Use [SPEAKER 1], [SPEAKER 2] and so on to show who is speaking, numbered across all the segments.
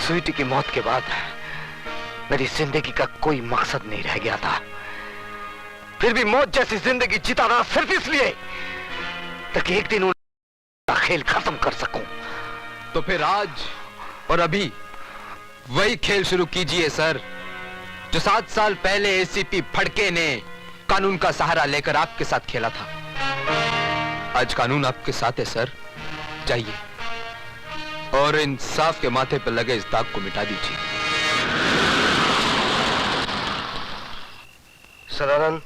[SPEAKER 1] स्वीटी की मौत के बाद मेरी जिंदगी का कोई मकसद नहीं रह गया था। फिर भी मौत जैसी जिंदगी जीता रहा सिर्फ इसलिए ताकि एक दिन उनका खेल खत्म कर सकूं।
[SPEAKER 2] तो फिर आज और अभी वही खेल शुरू कीजिए सर, जो 7 साल पहले एसीपी फड़के ने कानून का सहारा लेकर आपके साथ खेला था। आज कानून आपके साथ है सर, जाइए और इंसाफ के माथे पर लगे इस दाग को मिटा दीजिए।
[SPEAKER 1] सदानंद,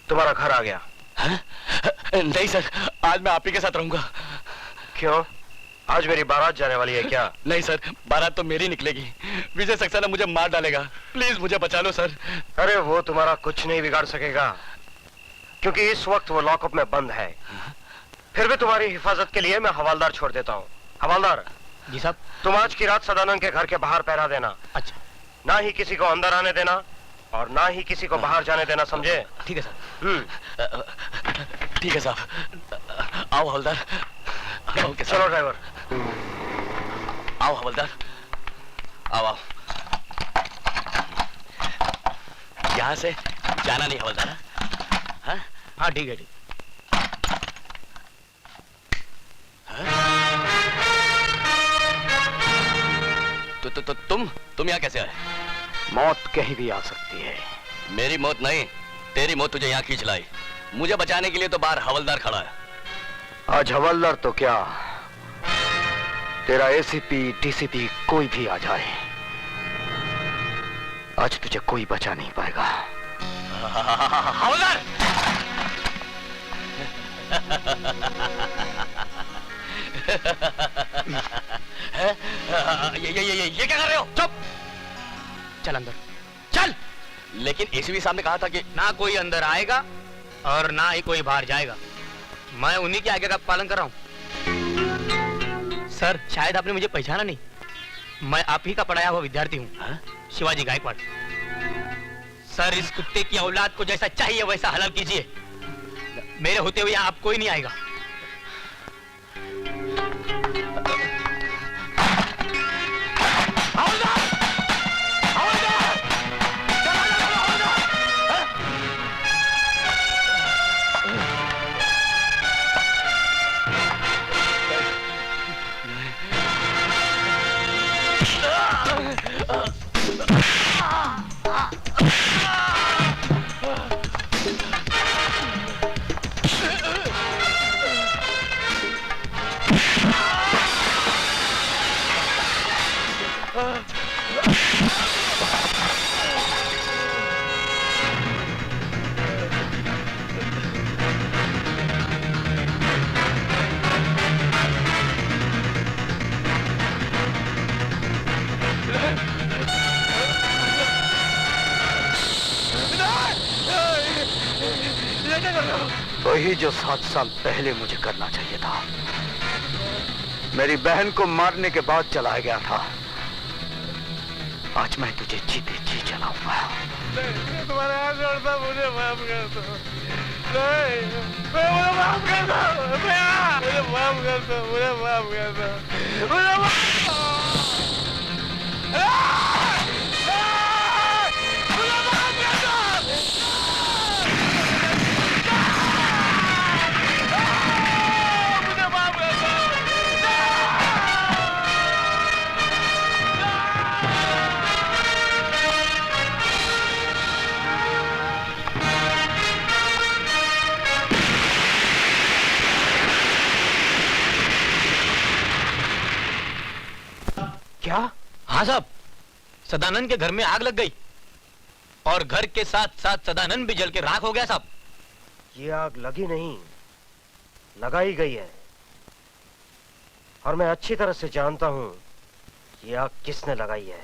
[SPEAKER 1] तुम्हारा घर आ गया।
[SPEAKER 3] नहीं सर, आज मैं आप ही के साथ रहूंगा।
[SPEAKER 1] क्यों? आज मेरी बारात जाने वाली है क्या?
[SPEAKER 3] नहीं सर, बारात तो मेरी निकलेगी। विजय सक्सेना मुझे मार डालेगा। प्लीज मुझे बचा लो सर।
[SPEAKER 1] अरे वो तुम्हारा कुछ नहीं बिगाड़ सकेगा, क्योंकि इस वक्त वो लॉकअप में बंद है। फिर भी तुम्हारी हिफाजत के लिए मैं हवालदार छोड़ देता हूँ। हवालदार
[SPEAKER 3] जी साहब।
[SPEAKER 1] तुम आज की रात सदानंद के घर के बाहर पहरा देना।
[SPEAKER 3] अच्छा।
[SPEAKER 1] ना ही किसी को अंदर आने देना और ना ही किसी को बाहर जाने देना, समझे?
[SPEAKER 3] ठीक है सर। ठीक है साहब। आओ हवलदार।
[SPEAKER 1] चलो ड्राइवर।
[SPEAKER 3] आओ हवलदार, आओ आओ। यहाँ से जाना नहीं हवलदार। हाँ हाँ ठीक है, ठीक। तो तुम यहाँ कैसे आए?
[SPEAKER 1] मौत कहीं भी आ सकती है।
[SPEAKER 3] मेरी मौत नहीं, तेरी मौत तुझे यहाँ खींच लाई। मुझे बचाने के लिए तो बाहर हवलदार खड़ा है।
[SPEAKER 1] आज हवलदार तो क्या, तेरा एसीपी डीसीपी कोई भी आ जाए, आज तुझे कोई बचा नहीं पाएगा।
[SPEAKER 3] हवलदार! ये क्या कर रहे हो? चुप! चल अंदर, चल! लेकिन एसीपी साहब ने कहा था कि
[SPEAKER 4] ना कोई अंदर आएगा और ना ही कोई बाहर जाएगा। मैं उन्हीं के आज्ञा का पालन कर रहा हूं। सर, शायद आपने मुझे पहचाना नहीं। मैं आप ही का पढ़ाया हुआ विद्यार्थी हूँ, शिवाजी गायकवाड़। सर, इस कुत्ते की औलाद को जैसा चाहिए वैसा हलाल कीजिए। मेरे होते हुए यहाँ आप कोई नहीं आएगा।
[SPEAKER 1] वही जो 7 साल पहले मुझे करना चाहिए था। मेरी बहन को मारने के बाद चला गया था। आज मैं तुझे जीते जी चलाऊंगा।
[SPEAKER 5] तुम्हारे हाथ जोड़ता, मुझे माफ कर दो। नहीं, मुझे माफ कर दो। मुझे माफ कर दो। मुझे माफ कर दो। मुझे माफ
[SPEAKER 4] क्या? हाँ साहब, सदानंद के घर में आग लग गई और घर के साथ साथ सदानंद भी जल के राख हो गया साहब।
[SPEAKER 1] ये आग लगी नहीं, लगाई गई है, और मैं अच्छी तरह से जानता हूं ये आग किसने लगाई है।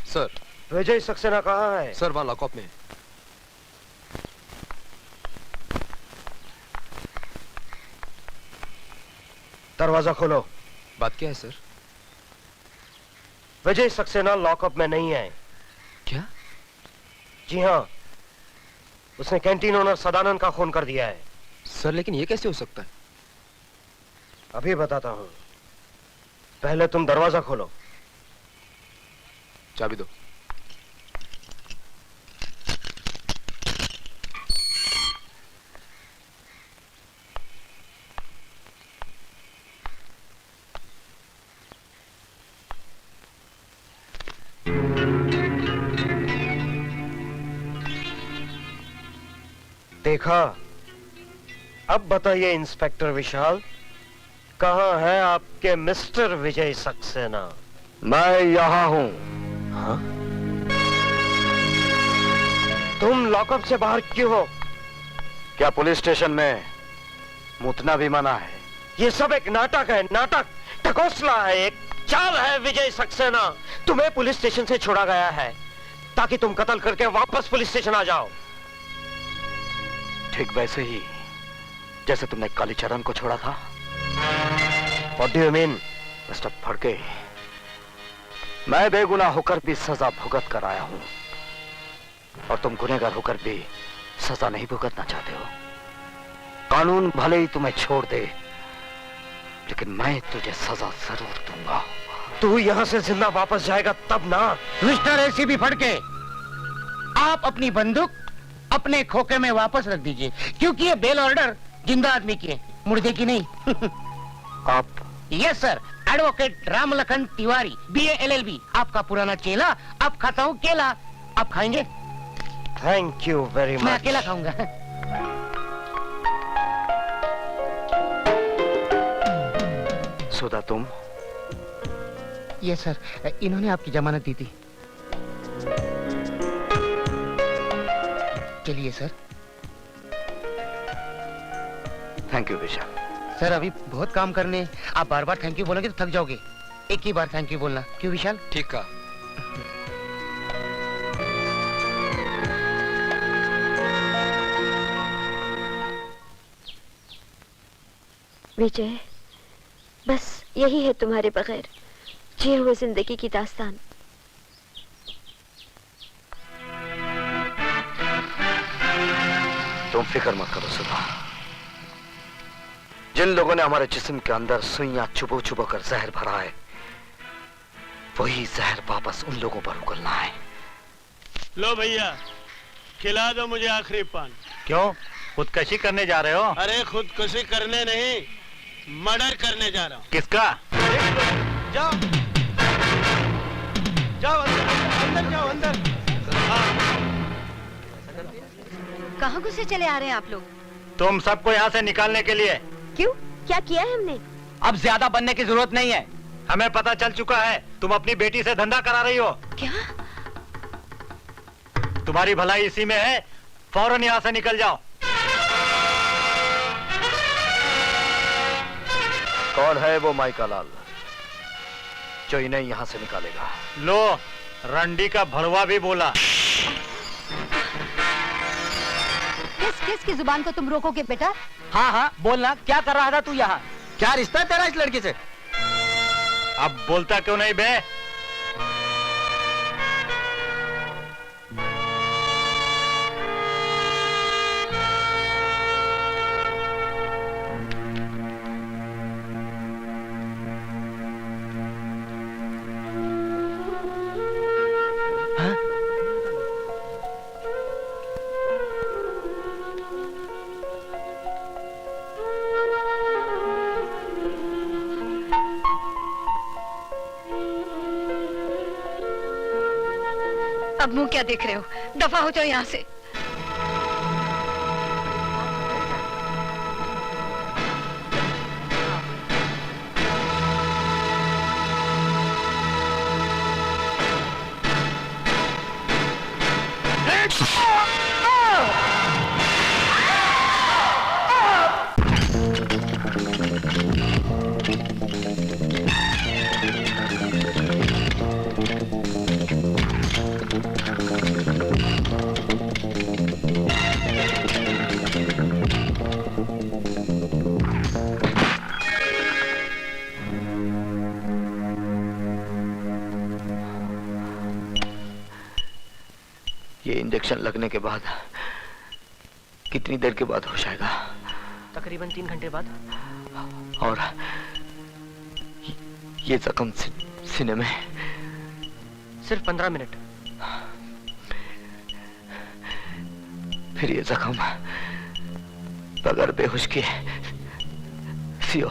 [SPEAKER 2] सर,
[SPEAKER 1] विजय सक्सेना कहाँ है?
[SPEAKER 2] सर वहां लॉकअप में है।
[SPEAKER 1] दरवाजा खोलो।
[SPEAKER 2] बात क्या है सर?
[SPEAKER 5] विजय सक्सेना लॉकअप में नहीं है।
[SPEAKER 2] क्या?
[SPEAKER 5] जी हाँ, उसने कैंटीन ओनर सदानंद का खून कर दिया है।
[SPEAKER 2] सर लेकिन ये कैसे हो सकता है?
[SPEAKER 5] अभी बताता हूँ, पहले तुम दरवाजा खोलो।
[SPEAKER 2] चाबी दो।
[SPEAKER 5] देखा? अब बताइए इंस्पेक्टर विशाल, कहाँ है आपके मिस्टर विजय सक्सेना?
[SPEAKER 1] मैं यहाँ हूँ।
[SPEAKER 5] हाँ? तुम लॉकअप से बाहर क्यों हो?
[SPEAKER 1] क्या पुलिस स्टेशन में मुतना भी मना है?
[SPEAKER 5] ये सब एक नाटक है, नाटक, ढकोसला है, एक चाल है विजय सक्सेना। तुम्हें पुलिस स्टेशन से छोड़ा गया है ताकि तुम कत्ल करके वापस पुलिस स्टेशन आ जाओ।
[SPEAKER 1] ठीक वैसे ही जैसे तुमने कालीचरण को छोड़ा था।
[SPEAKER 5] What do you mean?
[SPEAKER 1] Mister Phadke, मैं बेगुनाह होकर भी सजा भुगत कर आया हूं और तुम गुनहगार होकर भी सजा नहीं भुगतना चाहते हो। कानून भले ही तुम्हें छोड़ दे, लेकिन मैं तुझे सजा जरूर दूंगा।
[SPEAKER 5] तू यहाँ से जिंदा वापस जाएगा तब ना।
[SPEAKER 6] मिस्टर एसीपी फड़के, आप अपनी बंदूक अपने खोखे में वापस रख दीजिए, क्योंकि ये बेल ऑर्डर जिंदा आदमी की है, मुर्दे की नहीं।
[SPEAKER 1] आप?
[SPEAKER 6] Yes sir, advocate Ramlakhan Tiwari, BA LLB, आपका पुराना चेला। अब खाता हूँ केला, आप खाएंगे?
[SPEAKER 5] थैंक यू वेरी
[SPEAKER 6] मैं
[SPEAKER 5] मच।
[SPEAKER 6] अकेला खाऊंगा।
[SPEAKER 1] सुधा, तुम?
[SPEAKER 6] यस सर, इन्होंने आपकी जमानत दी थी। चलिए sir.
[SPEAKER 1] Thank you Vishal.
[SPEAKER 6] Sir अभी बहुत काम करने हैं। आप बार बार थैंक यू बोलोगे तो थक जाओगे। एक ही बार थैंक यू बोलना, क्यों विशाल?
[SPEAKER 2] ठीक कहा।
[SPEAKER 7] विजय, बस यही है तुम्हारे बगैर जिए हुए जिंदगी की दास्तान।
[SPEAKER 1] तुम फिक्र मत करो सुधा। जिन लोगों ने हमारे जिस्म के अंदर सुइयां चुबो चुबो कर जहर भरा है, वही जहर वापस उन लोगों पर उगलना है।
[SPEAKER 8] लो भैया, खिला दो मुझे आखिरी पान।
[SPEAKER 6] क्यों, खुदकशी करने जा रहे हो?
[SPEAKER 8] अरे खुदकुशी करने नहीं, मर्डर करने जा रहा हूँ।
[SPEAKER 6] किसका?
[SPEAKER 8] जाओ जाओ अंदर जाओ अंदर।
[SPEAKER 7] कहाँ घुसे चले आ रहे हैं आप लोग?
[SPEAKER 6] तुम सबको यहाँ से निकालने के लिए।
[SPEAKER 7] क्यों, क्या किया है हमने?
[SPEAKER 6] अब ज्यादा बनने की जरूरत नहीं है। हमें पता चल चुका है तुम अपनी बेटी से धंधा करा रही हो।
[SPEAKER 7] क्या?
[SPEAKER 6] तुम्हारी भलाई इसी में है, फौरन यहाँ से निकल जाओ।
[SPEAKER 1] कौन है वो माइका लाल जो इन्हें यहाँ से निकालेगा?
[SPEAKER 6] लो, रंडी का भड़वा भी बोला।
[SPEAKER 7] किस की जुबान को तुम रोकोगे बेटा?
[SPEAKER 6] हाँ हाँ बोलना, क्या कर रहा था तू यहाँ? क्या रिश्ता है तेरा इस लड़की से? अब बोलता क्यों नहीं बे?
[SPEAKER 7] अब मुंह क्या देख रहे हो? दफा हो जाओ यहाँ से।
[SPEAKER 1] ये इंजेक्शन लगने के बाद कितनी देर के बाद होश आएगा?
[SPEAKER 3] तकरीबन 3 घंटे बाद।
[SPEAKER 1] और ये जख्म सीने में?
[SPEAKER 3] सिर्फ 15 मिनट।
[SPEAKER 1] फिर ये जख्म बगैर बेहोश के सियो,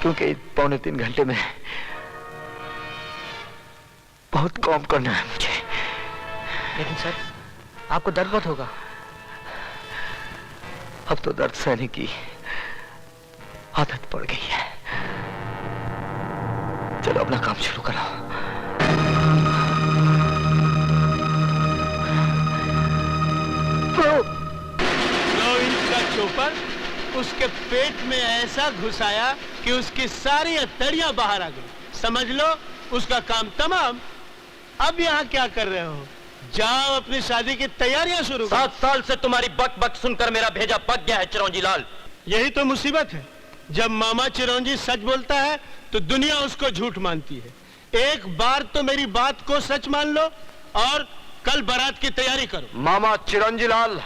[SPEAKER 1] क्योंकि 2.25 घंटे में बहुत काम करना है मुझे।
[SPEAKER 3] लेकिन सर, आपको दर्द बहुत होगा।
[SPEAKER 1] अब तो दर्द सहने की आदत पड़ गई है। चलो अपना काम शुरू करो।
[SPEAKER 8] चोपर उसके पेट में ऐसा घुसाया कि उसकी सारी हथेलियां बाहर आ गई। समझ लो उसका काम तमाम। अब यहाँ क्या कर रहे हो? जाओ अपनी शादी की तैयारियां शुरू करो।
[SPEAKER 4] 7 साल से तुम्हारी बक बक सुनकर मेरा भेजा पक गया है चिरौंजी लाल।
[SPEAKER 8] यही तो मुसीबत है। जब मामा चिरौंजी सच बोलता है तो दुनिया उसको झूठ मानती है। एक बार तो मेरी बात को सच मान लो और कल बारात की तैयारी करो।
[SPEAKER 1] मामा चिरंजी लाल,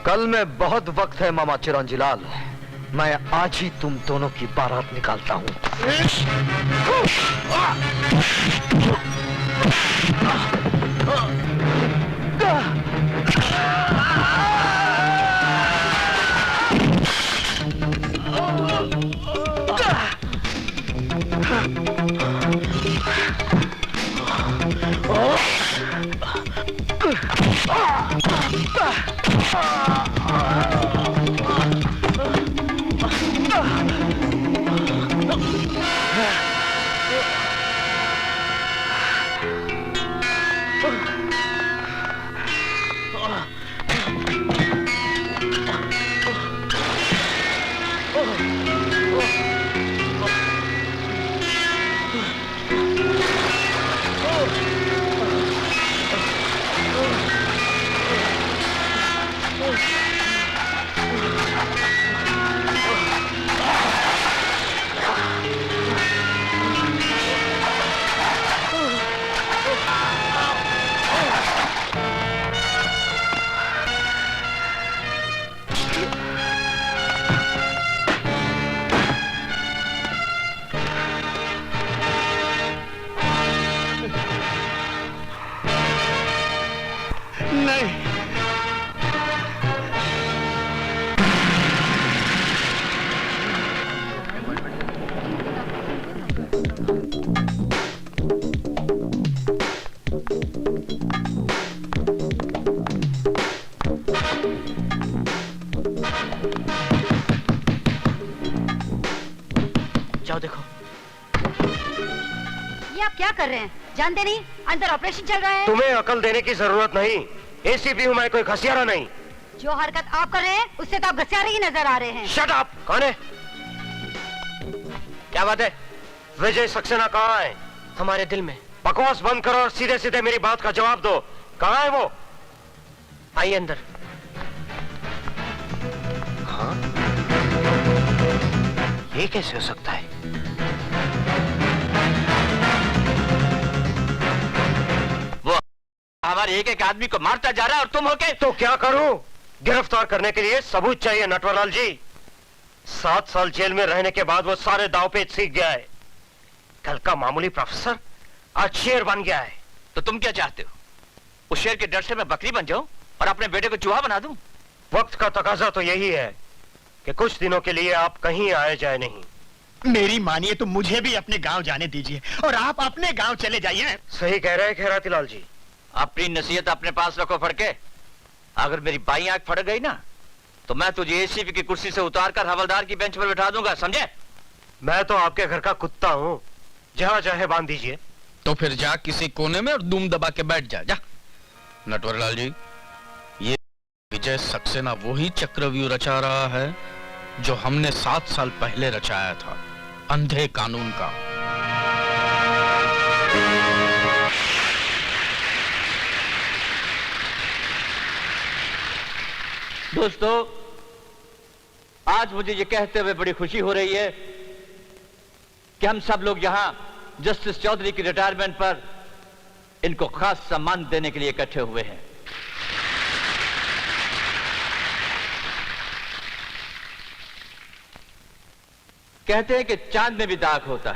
[SPEAKER 1] कल में बहुत वक्त है मामा चिरंजी लाल। मैं आज ही तुम दोनों की बारात निकालता हूं।
[SPEAKER 3] जाओ देखो।
[SPEAKER 9] ये आप क्या कर रहे हैं? जानते नहीं अंदर ऑपरेशन चल रहा है?
[SPEAKER 5] तुम्हें अकल देने की जरूरत नहीं। एसीपी हूँ मैं, कोई घसियारा नहीं।
[SPEAKER 9] जो हरकत आप कर रहे हैं उससे तो आप घसियारे ही नजर आ रहे हैं।
[SPEAKER 5] Shut up! कौन है? क्या बात है? विजय सक्सेना कहाँ है?
[SPEAKER 3] हमारे दिल में।
[SPEAKER 5] बकवास बंद करो और सीधे सीधे मेरी बात का जवाब दो। कहाँ है वो?
[SPEAKER 3] आइए अंदर।
[SPEAKER 5] हाँ? ये कैसे हो सकता है?
[SPEAKER 4] वो हमारे एक एक आदमी को मारता जा रहा है और तुम होके।
[SPEAKER 5] तो क्या करूं? गिरफ्तार करने के लिए सबूत चाहिए नटवरलाल जी। 7 साल जेल में रहने के बाद वो सारे दांवपेच सीख गया है। कल का मामूली प्रोफेसर आज शेर बन गया है।
[SPEAKER 4] तो तुम क्या चाहते हो? उस शेर के डर से मैं बकरी बन जाऊं और अपने बेटे को चूहा बना दूं?
[SPEAKER 5] वक्त का तकाजा तो यही है कि कुछ दिनों के लिए आप कहीं आए जाए नहीं।
[SPEAKER 6] मेरी मानिए तो मुझे भी अपने गांव जाने दीजिए और आप अपने गांव चले जाइए।
[SPEAKER 5] सही कह रहे हैं खैरातीलाल जी।
[SPEAKER 4] अपनी नसीहत अपने पास रखो फड़के। अगर मेरी बाई आंख फड़ गई ना तो मैं तुझे एसीपी की कुर्सी से उतारकर हवलदार की बेंच पर बैठा दूंगा, समझे?
[SPEAKER 5] मैं तो आपके घर का कुत्ता हूँ, जहाँ चाहे बांध दीजिए।
[SPEAKER 2] तो फिर जा किसी कोने में और दुम दबा के बैठ जा। नटवरलाल जी, ये विजय सक्सेना वही चक्रव्यूह रचा रहा है जो हमने 7 साल पहले रचाया था, अंधे कानून का।
[SPEAKER 10] दोस्तों, आज मुझे ये कहते हुए बड़ी खुशी हो रही है कि हम सब लोग यहां जस्टिस चौधरी की रिटायरमेंट पर इनको खास सम्मान देने के लिए इकट्ठे हुए हैं। कहते हैं कि चांद में भी दाग होता है,